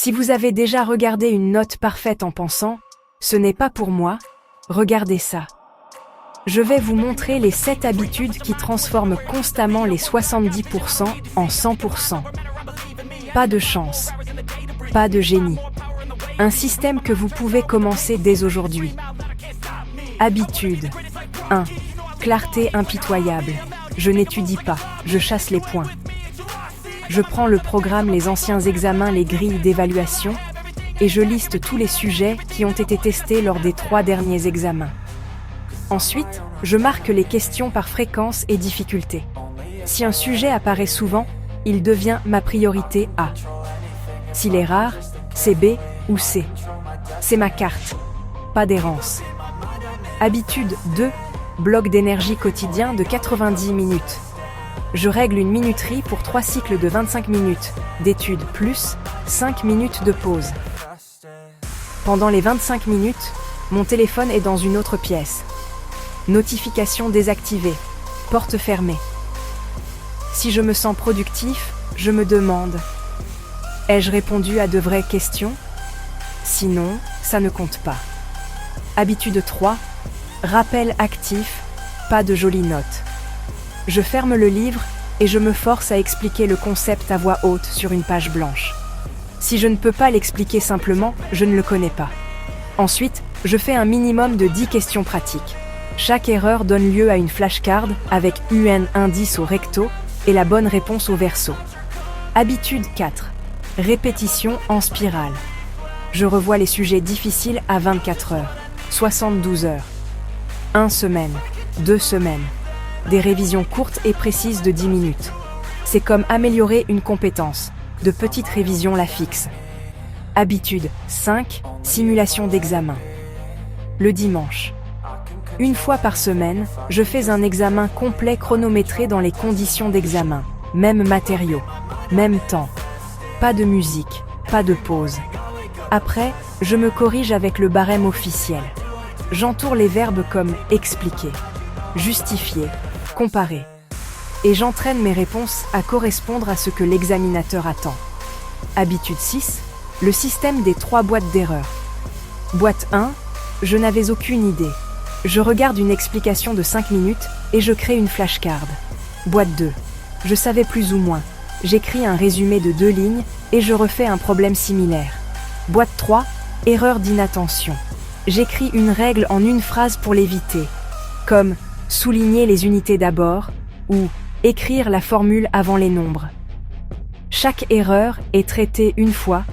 Si vous avez déjà regardé une note parfaite en pensant « ce n'est pas pour moi », regardez ça. Je vais vous montrer les 7 habitudes qui transforment constamment les 70% en 100%. Pas de chance. Pas de génie. Un système que vous pouvez commencer dès aujourd'hui. Habitude 1. Clarté impitoyable. Je n'étudie pas, je chasse les points. Je prends le programme, les anciens examens, les grilles d'évaluation, et je liste tous les sujets qui ont été testés lors des 3 derniers examens. Ensuite, je marque les questions par fréquence et difficulté. Si un sujet apparaît souvent, il devient ma priorité A. S'il est rare, c'est B ou C. C'est ma carte. Pas d'errance. Habitude 2. Bloc d'énergie quotidien de 90 minutes. Je règle une minuterie pour 3 cycles de 25 minutes, d'études plus 5 minutes de pause. Pendant les 25 minutes, mon téléphone est dans une autre pièce. Notification désactivée, porte fermée. Si je me sens productif, je me demande « ai-je répondu à de vraies questions ?» Sinon, ça ne compte pas. Habitude 3. Rappel actif, pas de jolies notes. Je ferme le livre et je me force à expliquer le concept à voix haute sur une page blanche. Si je ne peux pas l'expliquer simplement, je ne le connais pas. Ensuite, je fais un minimum de 10 questions pratiques. Chaque erreur donne lieu à une flashcard avec UN indice au recto et la bonne réponse au verso. Habitude 4. Répétition en spirale. Je revois les sujets difficiles à 24 heures, 72 heures, 1 semaine, 2 semaines. Des révisions courtes et précises de 10 minutes. C'est comme améliorer une compétence. De petites révisions la fixent. Habitude 5. Simulation d'examen. Le dimanche. Une fois par semaine, je fais un examen complet chronométré dans les conditions d'examen. Même matériaux, même temps. Pas de musique, pas de pause. Après, je me corrige avec le barème officiel. J'entoure les verbes comme expliquer, justifier, comparer. Et j'entraîne mes réponses à correspondre à ce que l'examinateur attend. Habitude 6. Le système des 3 boîtes d'erreurs. Boîte 1. Je n'avais aucune idée. Je regarde une explication de 5 minutes et je crée une flashcard. Boîte 2. Je savais plus ou moins. J'écris un résumé de 2 lignes et je refais un problème similaire. Boîte 3. Erreur d'inattention. J'écris une règle en une phrase pour l'éviter, comme souligner les unités d'abord ou écrire la formule avant les nombres. Chaque erreur est traitée une fois